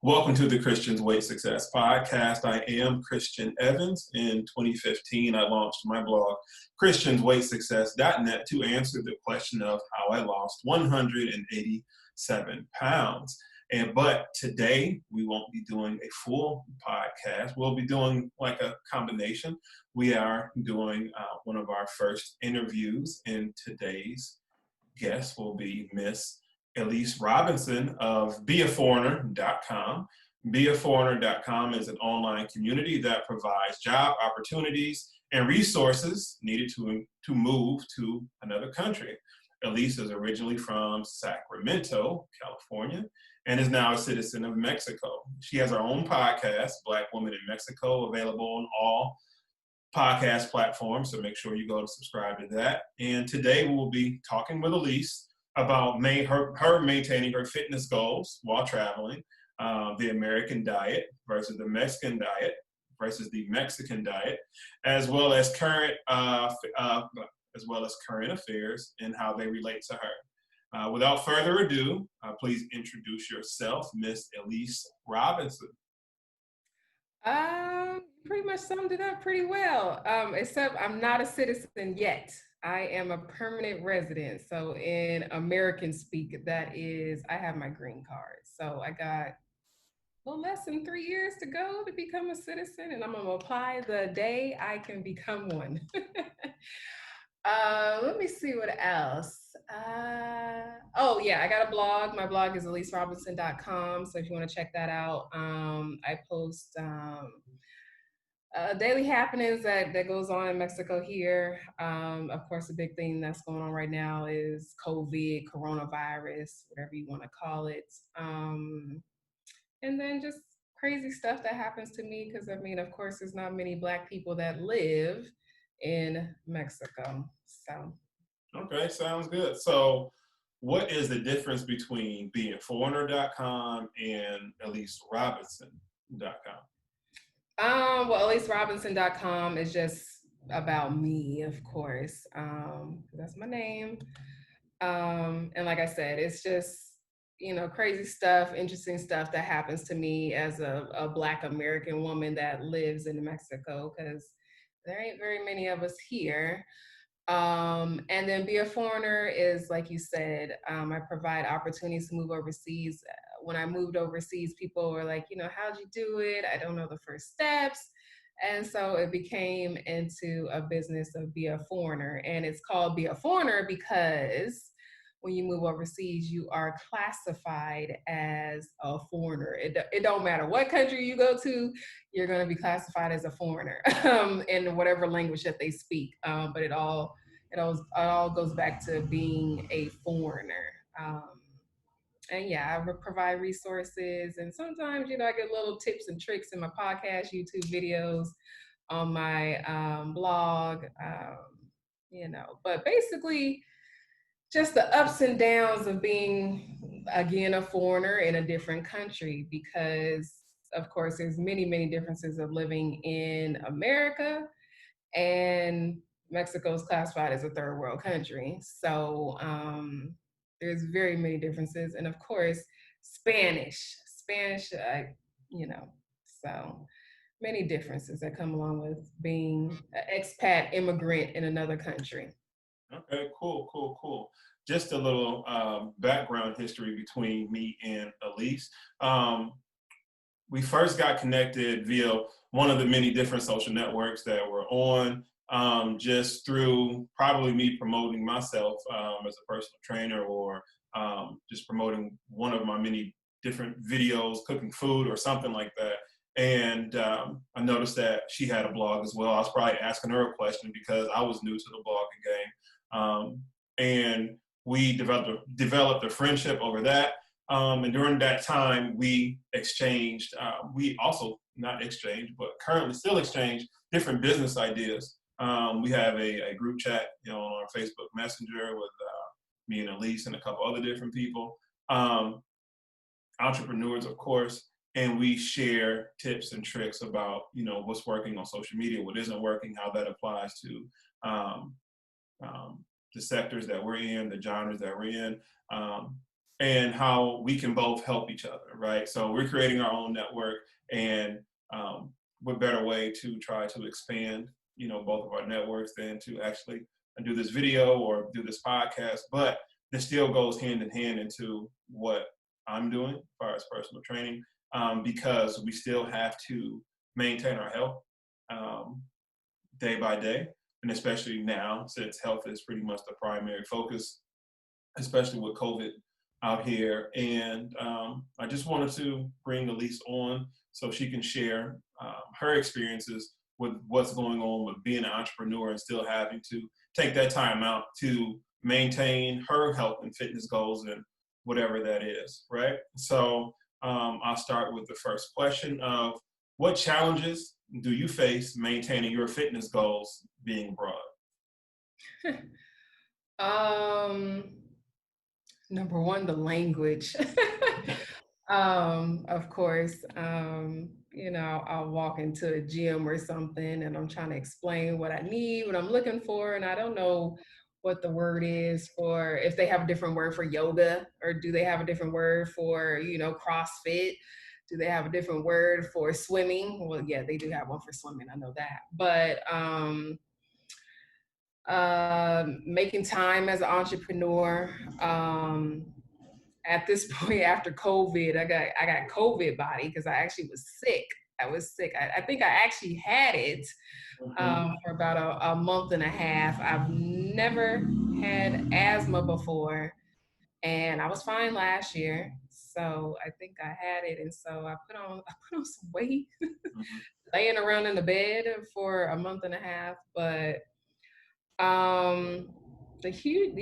Welcome to the Christian's Weight Success Podcast. I am Christian Evans. In 2015, I launched my blog, christiansweightsuccess.net, to answer the question of how I lost 187 pounds. But today, we won't be doing a full podcast. We'll be doing like a combination. We are doing one of our first interviews, and today's guest will be Miss Elyse Robinson of beaforeigner.com. Beaforeigner.com is an online community that provides job opportunities and resources needed to move to another country. Elyse is originally from Sacramento, California, and is now a citizen of Mexico. She has her own podcast, Black Women in Mexico, available on all podcast platforms, so make sure you go to subscribe to that. And today we'll be talking with Elyse about her maintaining her fitness goals while traveling, the American diet versus the Mexican diet versus the Mexican diet, as well as current affairs and how they relate to her. Without further ado, please introduce yourself, Miss Elyse Robinson. Pretty much summed it up pretty well, except I'm not a citizen yet. I am a permanent resident. So in American speak, that is, I have my green card. So I got a little less than 3 years to go to become a citizen, and I'm gonna apply the day I can become one. Let me see what else. Oh yeah, I got a blog. My blog is ElyseRobinson.com. So if you want to check that out, I post daily happenings that goes on in Mexico here. Of course, the big thing that's going on right now is COVID, coronavirus, whatever you want to call it. And then just crazy stuff that happens to me, because I mean, of course, there's not many Black people that live in Mexico. So. Okay, sounds good. So what is the difference between beingforeigner.com and ElyseRobinson.com? Well, ElyseRobinson.com is just about me, of course. That's my name. And like I said, it's just, crazy stuff, interesting stuff that happens to me as a Black American woman that lives in Mexico, because there ain't very many of us here. And then Be a Foreigner is, like you said, I provide opportunities to move overseas. When I moved overseas, people were like, how'd you do it? I don't know the first steps. And so it became into a business of Be a Foreigner. And it's called Be a Foreigner because when you move overseas, you are classified as a foreigner. It don't matter what country you go to, you're going to be classified as a foreigner in whatever language that they speak. But it all goes back to being a foreigner. And yeah, I provide resources, and sometimes, I get little tips and tricks in my podcast, YouTube videos, on my blog, but basically just the ups and downs of being, again, a foreigner in a different country, because of course there's many, many differences of living in America, and Mexico is classified as a third world country. So there's very many differences. And of course, Spanish, so many differences that come along with being an expat immigrant in another country. Okay, cool. Just a little background history between me and Elyse. We first got connected via one of the many different social networks that we're on, just through probably me promoting myself as a personal trainer, or just promoting one of my many different videos, cooking food or something like that. And I noticed that she had a blog as well. I was probably asking her a question because I was new to the blogging game. And we developed a friendship over that. And during that time, we exchanged, not exchanged, but currently still exchange different business ideas. We have a group chat, on our Facebook Messenger with me and Elyse and a couple other different people, entrepreneurs, of course, and we share tips and tricks about, what's working on social media, what isn't working, how that applies to the sectors that we're in, the genres that we're in. and how we can both help each other, right? So we're creating our own network, and what better way to try to expand, both of our networks than to actually do this video or do this podcast. But this still goes hand in hand into what I'm doing as far as personal training, because we still have to maintain our health day by day, and especially now since health is pretty much the primary focus, especially with COVID out here. And I just wanted to bring Elyse on so she can share her experiences with what's going on with being an entrepreneur and still having to take that time out to maintain her health and fitness goals and whatever that is, right? So I'll start with the first question of what challenges do you face maintaining your fitness goals being broad? Number one, the language. Of course, I'll walk into a gym or something and I'm trying to explain what I need, what I'm looking for, and I don't know what the word is for, if they have a different word for yoga, or do they have a different word for, CrossFit? Do they have a different word for swimming? Well, yeah, they do have one for swimming. I know that. But making time as an entrepreneur. At this point after COVID, I got COVID body because I actually was sick. I was sick. I think I actually had it for about a month and a half. I've never had asthma before, and I was fine last year. So I think I had it, and so I put on some weight, Mhm. laying around in the bed for a month and a half. But um, the huge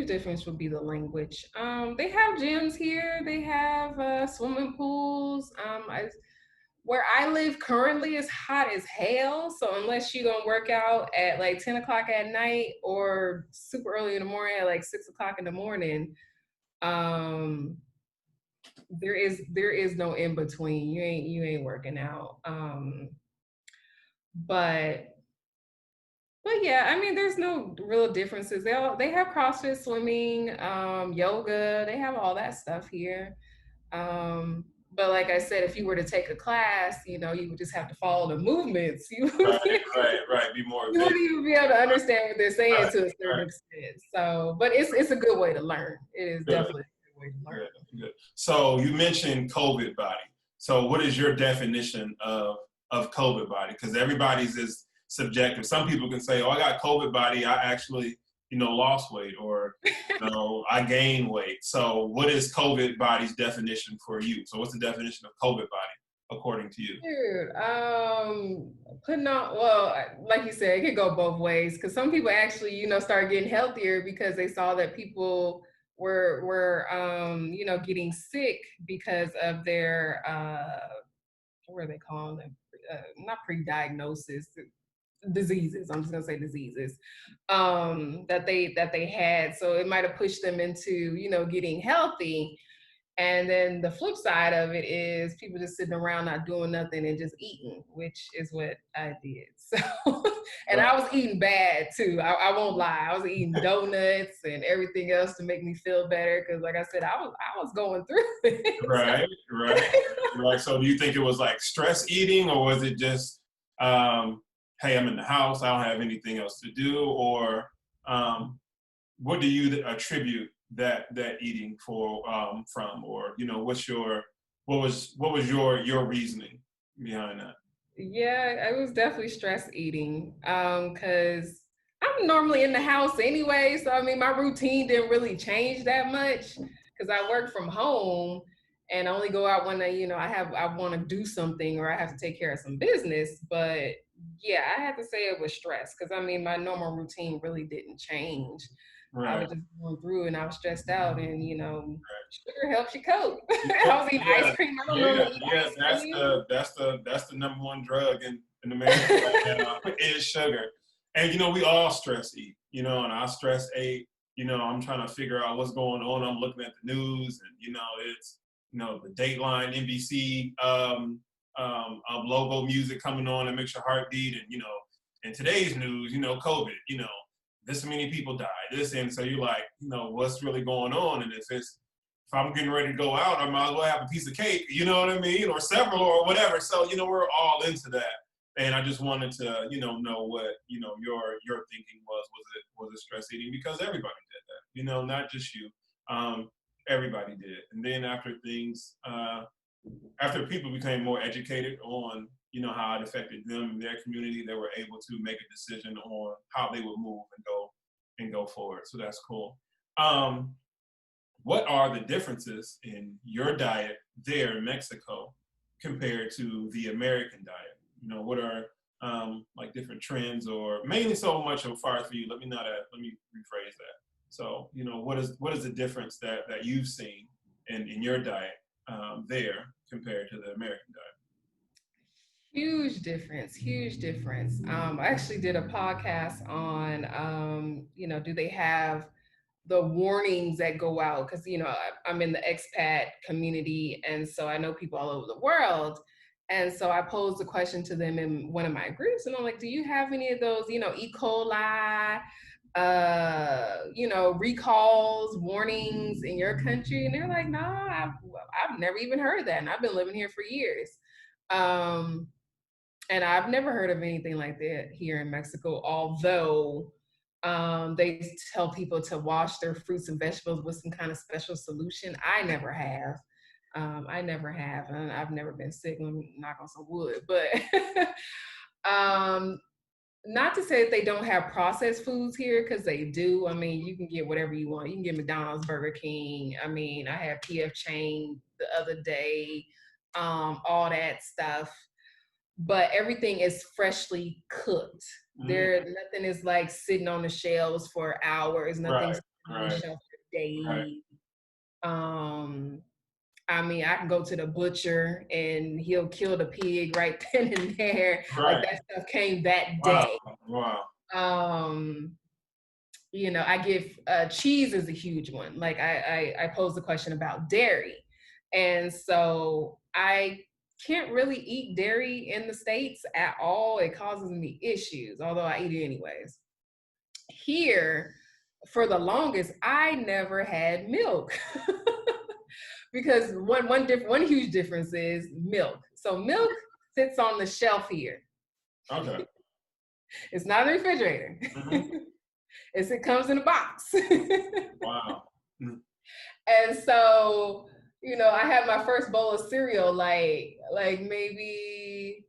difference would be the language. They have gyms here. They have swimming pools. Where I live currently is hot as hell. So unless you're gonna work out at like 10 o'clock at night or super early in the morning at like 6 o'clock in the morning, um, there is no in between. You ain't working out. But But yeah, I mean, there's no real differences. They have CrossFit, swimming, yoga. They have all that stuff here. But like I said, if you were to take a class, you would just have to follow the movements. Right, right. Be more You visual. wouldn't even be able to understand what they're saying Right, to a certain right. extent. So, but it's a good way to learn. It is Good, definitely a good way to learn. good. So you mentioned COVID body. So what is your definition of COVID body? Because everybody's is subjective. Some people can say, "Oh, I got COVID body. I actually, lost weight, or I gained weight." So what is COVID body's definition for you? So what's the definition of COVID body according to you? Dude, putting on, well, like you said, it could go both ways because some people actually, start getting healthier because they saw that people were getting sick because of their, what are they calling them? Not pre-diagnosis, diseases. I'm just gonna say diseases that they had. So it might have pushed them into, getting healthy. And then the flip side of it is people just sitting around not doing nothing and just eating, which is what I did. So, and Right, I was eating bad too. I won't lie. I was eating donuts and everything else to make me feel better because, like I said, I was going through it. right, right. Right. So do you think it was like stress eating, or was it just, hey, I'm in the house, I don't have anything else to do, or um, what do you attribute that eating from, or what was your reasoning behind that? Yeah, I was definitely stress eating. Cause I'm normally in the house anyway. So I mean my routine didn't really change that much because I work from home and I only go out when I want to do something or I have to take care of some business. But yeah, I had to say it was stress because I mean my normal routine really didn't change. I Right. was just going through and I was stressed out and sugar helps you cope. I was eating Yeah, ice cream. I don't yeah, normally eat yeah. ice That's cream. the number one drug in America right now is sugar. And we all stress eat, and I stress ate. I'm trying to figure out what's going on. I'm looking at the news, and it's the Dateline NBC logo music coming on that makes your heart beat, and in today's news, COVID, this many people died, this, and so you're like, what's really going on? And if if I'm getting ready to go out, I might as well have a piece of cake, you know what I mean? Or several or whatever. So, we're all into that. And I just wanted to, know what, your thinking was it stress eating? Because everybody did that, not just you. Everybody did. And then after people became more educated on, how it affected them and their community, they were able to make a decision on how they would move and go forward. So that's cool. What are the differences in your diet there in Mexico compared to the American diet? What are like different trends, or mainly so much of far for you? Let me rephrase that. So, what is the difference that you've seen in your diet there compared to the American diet? Huge difference, huge difference. I actually did a podcast on, do they have the warnings that go out? Because, I'm in the expat community, and so I know people all over the world. And so I posed a question to them in one of my groups, and I'm like, do you have any of those, E. coli, recalls, warnings in your country? And they're like, no, I've never even heard that. And I've been living here for years. And I've never heard of anything like that here in Mexico, although they tell people to wash their fruits and vegetables with some kind of special solution. I never have. And I've never been sick. Let me knock on some wood. But not to say that they don't have processed foods here, because they do. I mean, you can get whatever you want. You can get McDonald's, Burger King. I mean, I had PF Chang the other day, all that stuff. But everything is freshly cooked. Nothing is like sitting on the shelves for hours. Nothing's on the shelf for days. I mean, I can go to the butcher and he'll kill the pig right then and there. Right. Like that stuff came that day. Wow. I give cheese is a huge one. Like I posed a question about dairy. And so I can't really eat dairy in the States at all. It causes me issues, although I eat it anyways. Here, for the longest, I never had milk. Because one huge difference is milk. So milk sits on the shelf here. Okay. It's not in the refrigerator. Mm-hmm. It comes in a box. Wow. And so, I had my first bowl of cereal like maybe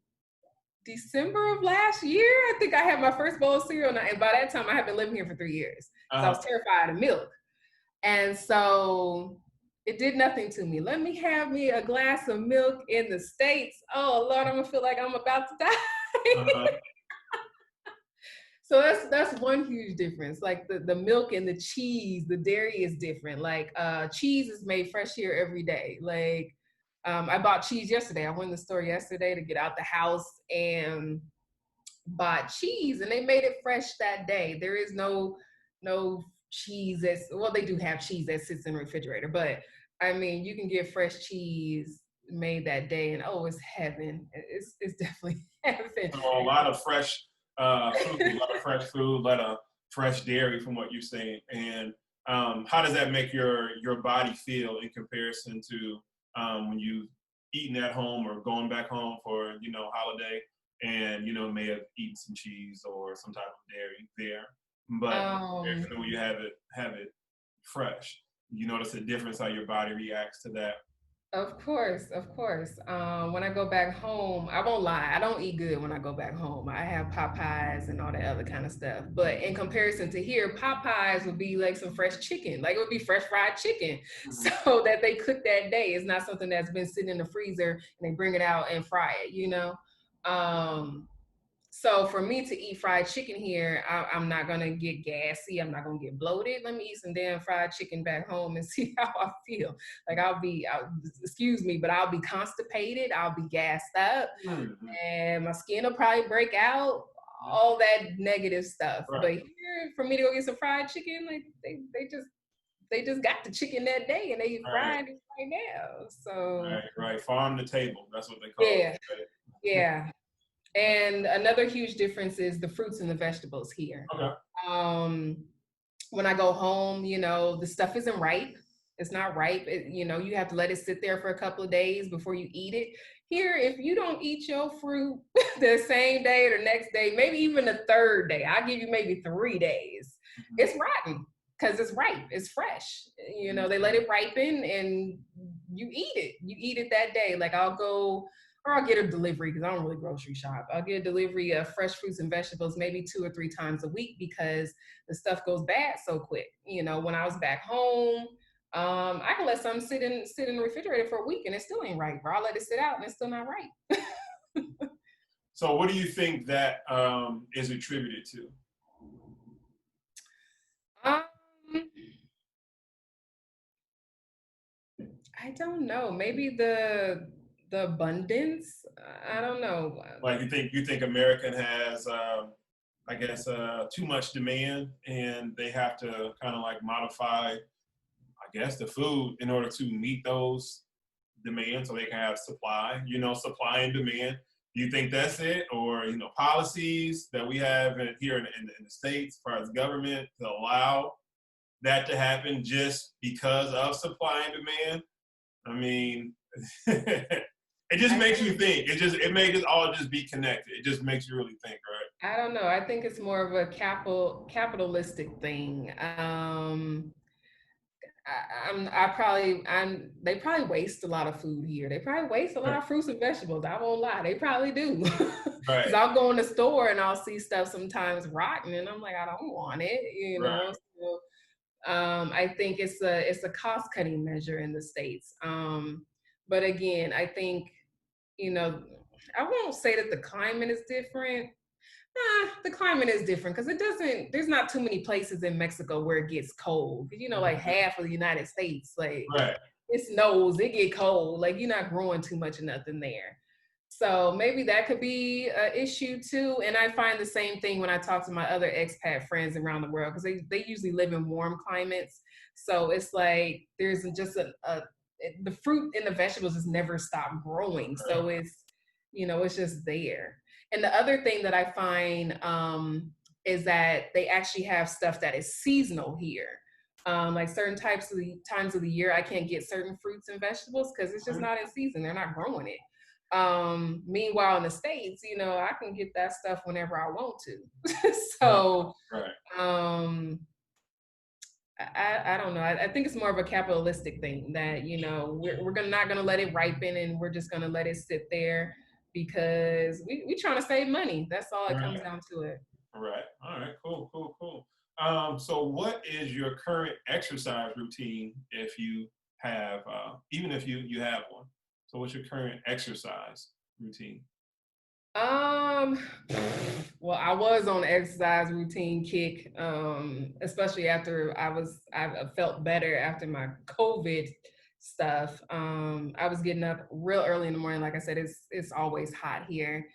December of last year. I think I had my first bowl of cereal, and by that time I had been living here for 3 years. So I was terrified of milk. And so it did nothing to me. Let me have me a glass of milk in the States. Oh Lord, I'm gonna feel like I'm about to die. So that's one huge difference. Like the milk and the cheese, the dairy is different. Like cheese is made fresh here every day. Like I bought cheese yesterday. I went in the store yesterday to get out the house and bought cheese, and they made it fresh that day. There is no cheese they do have cheese that sits in the refrigerator, but I mean, you can get fresh cheese made that day, and it's heaven. It's definitely heaven. So a lot of fresh food, a lot of fresh food, a lot of fresh dairy from what you're saying. And how does that make your body feel in comparison to when you've eaten at home or going back home for, holiday and, may have eaten some cheese or some type of dairy there, but when you have it fresh, you notice a difference how your body reacts to that? Of course. When I go back home, I won't lie, I don't eat good when I go back home. I have Popeyes and all that other kind of stuff. But in comparison to here, Popeyes would be like some fresh chicken. Like it would be fresh fried chicken. Mm-hmm. So that they cook that day. It's not something that's been sitting in the freezer and they bring it out and fry it, So for me to eat fried chicken here, I'm not going to get gassy. I'm not going to get bloated. Let me eat some damn fried chicken back home and see how I feel. Like excuse me, but I'll be constipated. I'll be gassed up. Mm-hmm. And my skin will probably break out. All that negative stuff. Right. But here, for me to go get some fried chicken, like they just got the chicken that day and they fried it right now. So right. Farm to table. That's what they call it. Right? Yeah. And another huge difference is the fruits and the vegetables here. Okay. When I go home, the stuff isn't ripe. it's not ripe. You have to let it sit there for a couple of days before you eat it. Here, if you don't eat your fruit the same day or the next day, maybe even the third day, I'll give you maybe 3 days. It's rotten because it's ripe, it's fresh. They let it ripen and you eat it. You eat it that day. Like I'll get a delivery because I don't really grocery shop. I'll get a delivery of fresh fruits and vegetables maybe 2 or 3 times a week because the stuff goes bad so quick. When I was back home, I can let something sit in the refrigerator for a week and it still ain't right. Or I'll let it sit out and it's still not right. So what do you think that is attributed to? Um, I don't know. Maybe the abundance. I don't know. Like you think American has I guess too much demand and they have to kind of like modify I guess the food in order to meet those demands so they can have supply, supply and demand. Do you think that's it? Or, policies that we have here in the States as far as government to allow that to happen just because of supply and demand? I mean, it just makes you think. It makes it all just be connected. It just makes you really think, right? I don't know. I think it's more of a capitalistic thing. They probably waste a lot of food here. They probably waste a lot of fruits and vegetables. I won't lie. They probably do. Because Right. I'll go in the store and I'll see stuff sometimes rotten and I'm like, I don't want it. Right. So, I think it's a cost cutting measure in the States. But again, I think, you know, I won't say that the climate is different. The climate is different because there's not too many places in Mexico where it gets cold. Like half of the United States, like Right. it snows, it get cold. Like you're not growing too much of nothing there. So maybe that could be an issue too. And I find the same thing when I talk to my other expat friends around the world because they usually live in warm climates. So it's like there's just the fruit and the vegetables just never stop growing. So it's just there. And the other thing that I find is that they actually have stuff that is seasonal here. Like certain times of the year, I can't get certain fruits and vegetables because it's just not in season. They're not growing it. Meanwhile, in the States, I can get that stuff whenever I want to. So, I don't know. I think it's more of a capitalistic thing that, we're not going to let it ripen and we're just going to let it sit there because we trying to save money. That's all it comes down to it. Right. All right. Cool. So what is your current exercise routine if you have, even if you have one? So what's your current exercise routine? Um, well, I was on the exercise routine kick, especially after I felt better after my COVID stuff. I was getting up real early in the morning. Like I said, it's always hot here.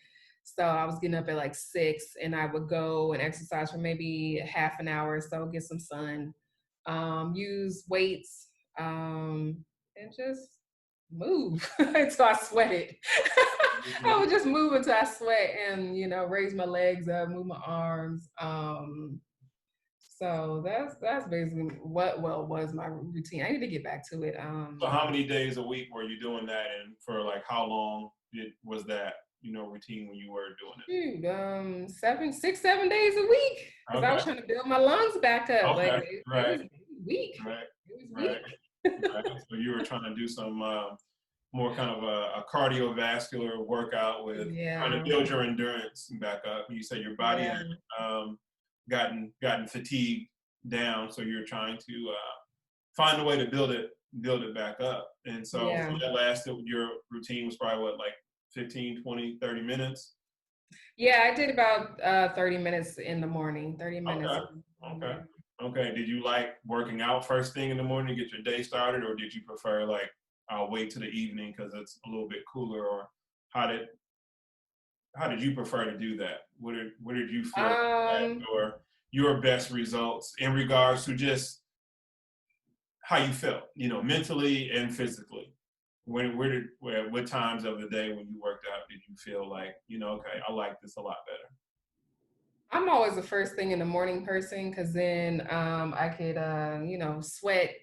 So I was getting up at like 6 and I would go and exercise for maybe half an hour or so, get some sun, use weights, and just move until I sweated. I would just move until I sweat and, raise my legs up, move my arms. So that's basically what was my routine. I need to get back to it. So how many days a week were you doing that, and for like how long was that routine when you were doing it? Dude, 7 days a week because I was trying to build my lungs back up. Like Okay. it was weak. Right. It was Right. weak. Right. So you were trying to do some more kind of a cardiovascular workout with trying to Yeah. build your endurance back up. You said your body Yeah. had gotten fatigued down, so you're trying to find a way to build it back up. And so Yeah. that lasted, your routine was probably what, like 15, 20, 30 minutes? Yeah, I did about 30 minutes in the morning. 30 minutes. Okay. Okay. Did you like working out first thing in the morning to get your day started, or did you prefer like I'll wait till the evening because it's a little bit cooler? Or how did how did you prefer to do that? What did you feel that Um, your best results in regards to just how you felt, mentally and physically? What times of the day when you worked out did you feel like, okay, I like this a lot better? I'm always the first thing in the morning person because then I could, sweat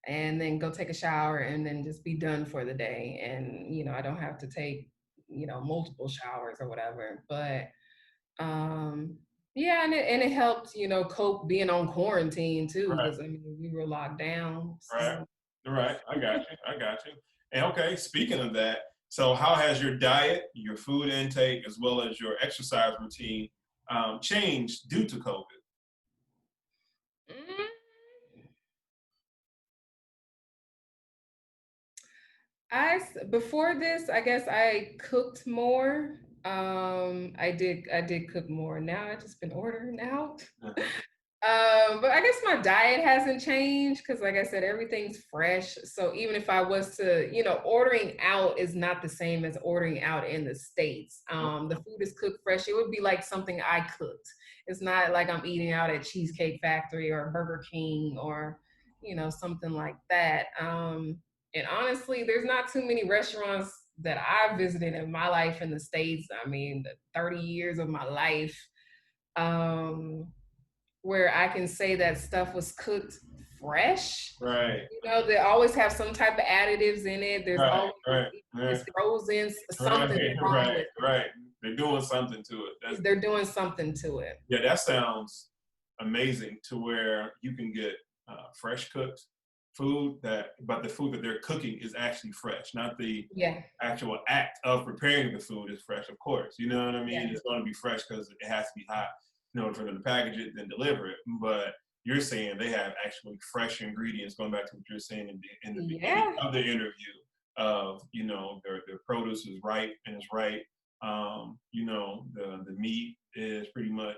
and then go take a shower and then just be done for the day. And, I don't have to take, multiple showers or whatever. But um, yeah, and it helped, cope being on quarantine too, Right. because I mean we were locked down. Right. So Right. I got you. I got you. And okay, speaking of that, so how has your diet, your food intake, as well as your exercise routine changed due to COVID? mm, before this, I guess I cooked more. I did cook more. Now I just been ordering out. Uh-huh. But I guess my diet hasn't changed because, like I said, everything's fresh. So even if I was to, ordering out is not the same as ordering out in the States. The food is cooked fresh. It would be like something I cooked. It's not like I'm eating out at Cheesecake Factory or Burger King or, something like that. And honestly, there's not too many restaurants that I've visited in my life in the States. I mean, the 30 years of my life. Um, where I can say that stuff was cooked fresh. Right. They always have some type of additives in it. There's Right. always, Right. it's Right. frozen, something's Right. wrong Right. with Right. They're doing something to it. it. They're doing something to it. Yeah, that sounds amazing to where you can get fresh cooked food but the food that they're cooking is actually fresh, not the Yeah, actual act of preparing the food is fresh, of course. You know what I mean? yeah, It's going to be fresh because it has to be hot, for them to package it, then deliver it. But you're saying they have actually fresh ingredients, going back to what you're saying in the beginning yeah. of the interview of, their produce is ripe and it's right. The meat is pretty much,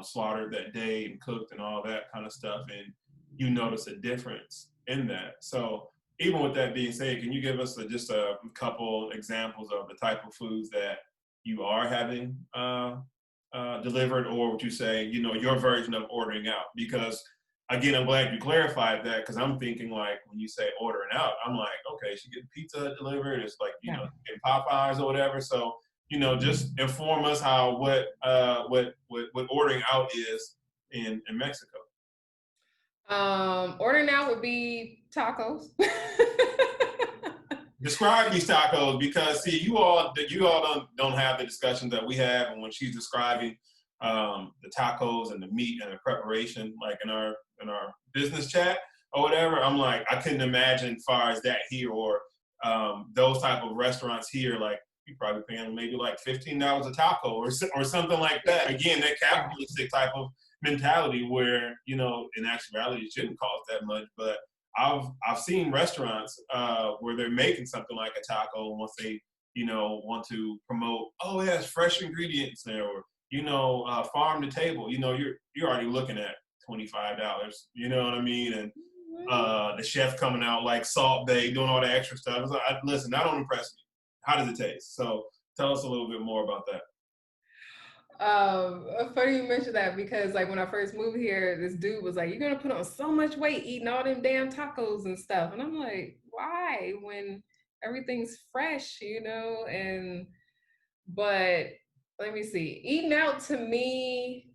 slaughtered that day and cooked and all that kind of stuff. And you notice a difference in that. So even with that being said, can you give us just a couple examples of the type of foods that you are having delivered, or would you say, your version of ordering out? Because again, I'm glad you clarified that because I'm thinking like when you say ordering out, I'm like, okay, she getting pizza delivered. It's like, Yeah. in Popeyes or whatever. So, just inform us how what ordering out is in Mexico. Ordering out would be tacos. Describe these tacos because see you all don't have the discussions that we have, and when she's describing the tacos and the meat and the preparation like in our business chat or whatever, I'm like I couldn't imagine far as that here or those type of restaurants here, like you probably paying maybe like $15 a taco or something like that. Again, that Yeah. capitalistic type of mentality where in actuality it shouldn't cost that much, but I've seen restaurants where they're making something like a taco once they want to promote. Oh, it has fresh ingredients there, or farm to table. You're already looking at $25. You know what I mean? And the chef coming out like Salt Bay doing all the extra stuff. It's like, listen, that don't impress me. How does it taste? So tell us a little bit more about that. Funny you mentioned that because like when I first moved here, this dude was like, "You're gonna put on so much weight eating all them damn tacos and stuff," and I'm like, "Why? When everything's fresh, And but let me see, eating out to me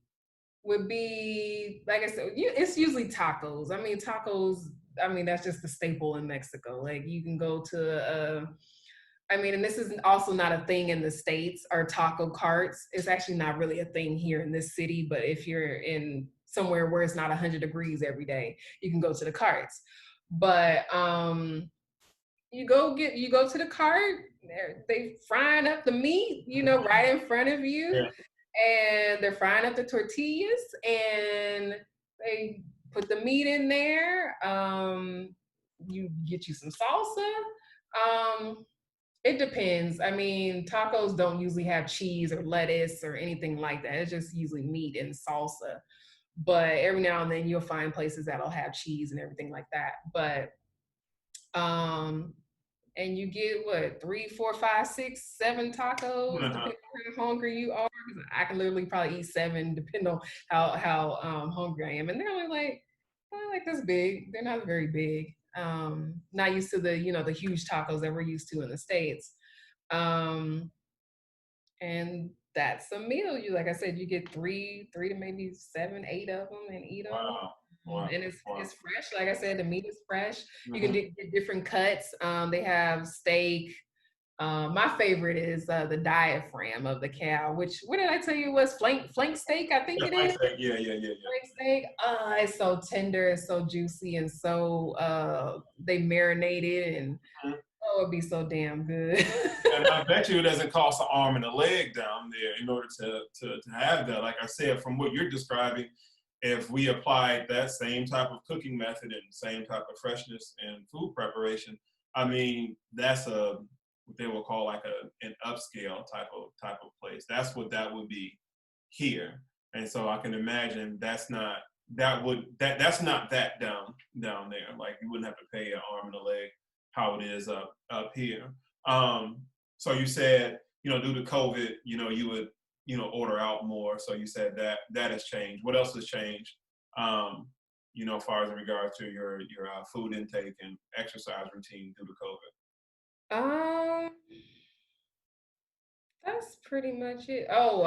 would be like I said, it's usually tacos. I mean, tacos. I mean, that's just the staple in Mexico. Like you can go to I mean, and this is also not a thing in the States, are taco carts. It's actually not really a thing here in this city, but if you're in somewhere where it's not 100 degrees every day, you can go to the carts. But you go to the cart, they frying up the meat, right in front of you, Yeah. and they're frying up the tortillas, and they put the meat in there. You get you some salsa. Um, it depends. I mean, tacos don't usually have cheese or lettuce or anything like that. It's just usually meat and salsa. But every now and then you'll find places that'll have cheese and everything like that. But um and you get what, three, four, five, six, seven tacos, Uh-huh. depending on how hungry you are. I can literally probably eat seven, depending on how hungry I am. And they're only like this big. They're not very big. Not used to the huge tacos that we're used to in the States. Um, and that's a meal. Like I said, you get three to maybe seven, eight of them and eat them. Wow. Wow. And Wow. it's fresh. Like I said, the meat is fresh. You can Hmm. get different cuts. They have steak. My favorite is the diaphragm of the cow, which what did I tell you was flank steak? I think Yeah, it like I is. said, yeah, yeah, yeah, Flank steak. It's so tender, it's so juicy, and so they marinate it, and yeah. Mhm. oh, it'd be so damn good. And I bet you it doesn't cost an arm and a leg down there in order to have that. Like I said, from what you're describing, if we applied that same type of cooking method and same type of freshness and food preparation, I mean, that's what they will call like an upscale type of place. That's what that would be here. And so I can imagine that's not that down there. Like you wouldn't have to pay an arm and a leg how it is up here. Um, so you said, due to COVID, you would, order out more. So you said that has changed. What else has changed? As far as in regards to your food intake and exercise routine due to COVID. um, that's pretty much it. Oh,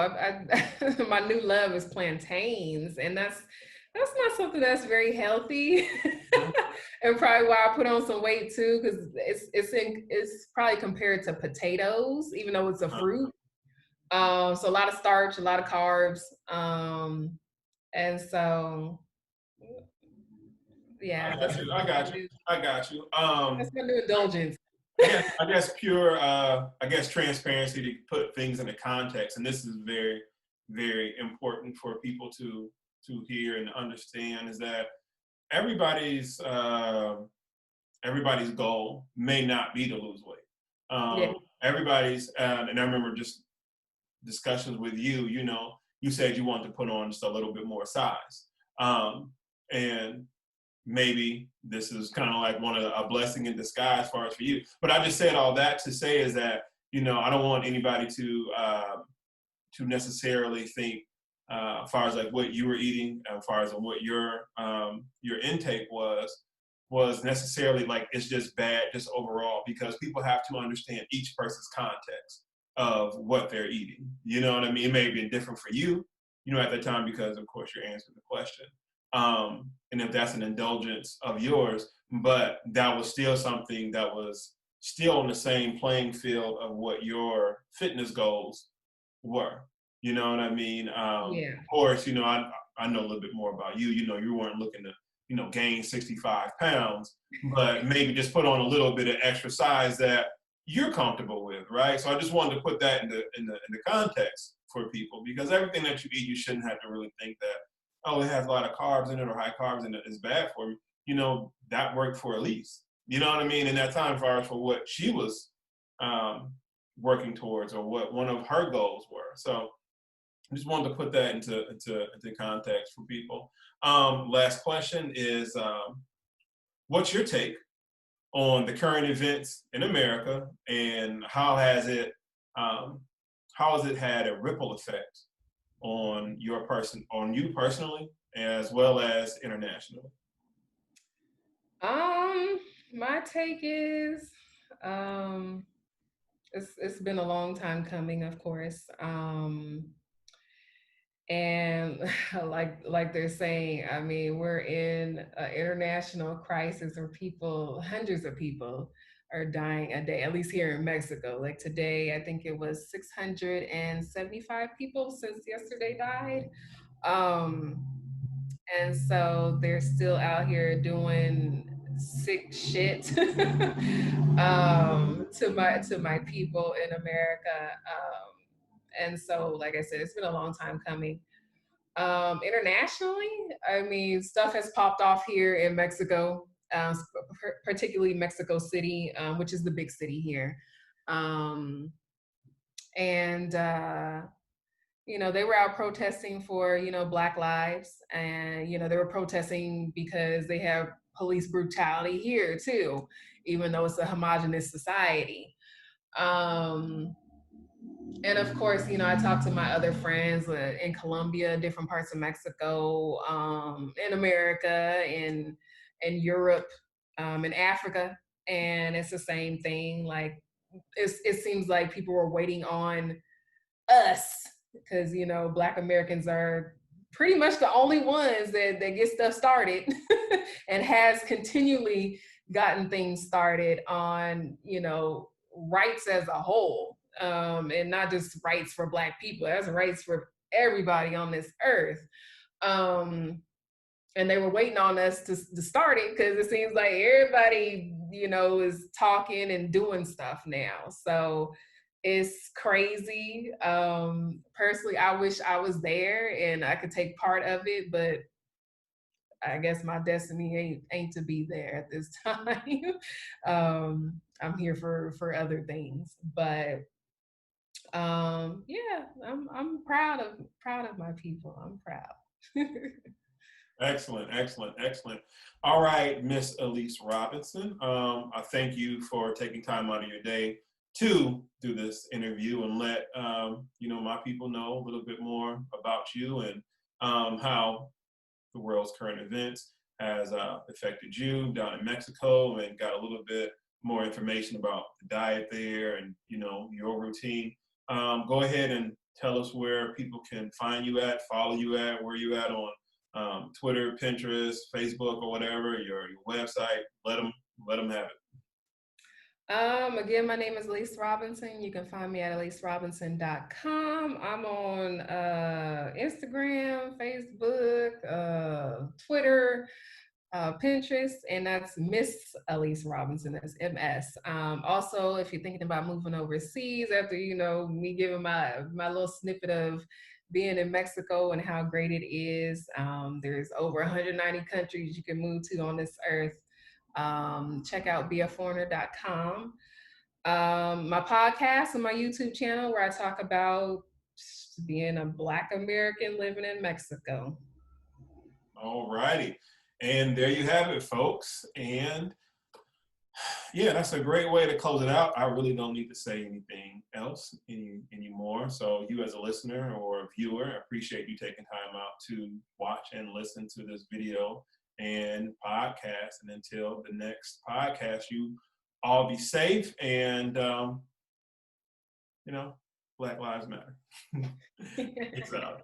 my new love is plantains, and that's not something that's very healthy, Mhm. and probably why I put on some weight too, because it's probably compared to potatoes, even though it's a fruit. So a lot of starch, a lot of carbs, and so I yeah, got you. I got you. I got you. that's my new indulgence. I guess pure, I guess transparency to put things into context, and this is very, very important for people to hear and understand is that everybody's everybody's goal may not be to lose weight. Yeah, Everybody's, and I remember just discussions with you. You said you wanted to put on just a little bit more size, and maybe this is kind of like a blessing in disguise as far as for you. But I just said all that to say is that I don't want anybody to necessarily think as far as like what you were eating, as far as what your intake was necessarily like it's just bad just overall because people have to understand each person's context of what they're eating. You know what I mean? It may have been different for you, at the time because of course you're answering the question. And if that's an indulgence of yours, but that was still something that was still on the same playing field of what your fitness goals were. You know what I mean? yeah, Of course, I know a little bit more about you. You weren't looking to, gain 65 pounds, but maybe just put on a little bit of extra size that you're comfortable with, right? So I just wanted to put that in the context for people because everything that you eat, you shouldn't have to really think that, oh, it has a lot of carbs in it or high carbs in it is bad for me. That worked for Elyse. You know what I mean? In that time, as far as for what she was um, working towards or what one of her goals were. So I just wanted to put that into context for people. Last question is, what's your take on the current events in America and um, how has it had a ripple effect on on you personally as well as internationally? um, my take is, um, it's been a long time coming, of course. And like they're saying, I mean, we're in an international crisis where hundreds of people are dying a day, at least here in Mexico. Like today, I think it was 675 people since yesterday died. Um, and so they're still out here doing sick shit to my people in America. And so, like I said, it's been a long time coming. Internationally, I mean, stuff has popped off here in Mexico, particularly Mexico City, which is the big city here. Um, and they were out protesting for Black lives, and they were protesting because they have police brutality here too, even though it's a homogenous society. Um, and of course, I talked to my other friends in Colombia, different parts of Mexico, in America, in Europe, in Africa, and it's the same thing. Like it seems like people were waiting on us because Black Americans are pretty much the only ones that get stuff started and has continually gotten things started on, rights as a whole. And not just rights for Black people, that's rights for everybody on this earth. And they were waiting on us to start it because it seems like everybody, is talking and doing stuff now. So it's crazy. Personally, I wish I was there and I could take part of it, but I guess my destiny ain't to be there at this time. I'm here for other things, but yeah, I'm proud of my people. I'm proud. Excellent, excellent, excellent. All right, Miss Elyse Robinson. I thank you for taking time out of your day to do this interview and let my people know a little bit more about you and how the world's current events has affected you down in Mexico, and got a little bit more information about the diet there and your routine. Go ahead and tell us where people can find you at, follow you at, where you at on Twitter, Pinterest, Facebook, or whatever, your website. Let them have it. Again, my name is Elyse Robinson. You can find me at ElyseRobinson.com. I'm on Instagram, Facebook, Twitter, Pinterest, and that's Miss Elyse Robinson. That's MS. Also, if you're thinking about moving overseas after me giving my little snippet of being in Mexico and how great it is, there's over 190 countries you can move to on this earth. Check out beaforeigner.com. My podcast and my YouTube channel where I talk about being a Black American living in Mexico. All righty. And there you have it, folks. And yeah, that's a great way to close it out. I really don't need to say anything else anymore. So you as a listener or a viewer, I appreciate you taking time out to watch and listen to this video and podcast. And until the next podcast, you all be safe and, Black Lives Matter. Peace out.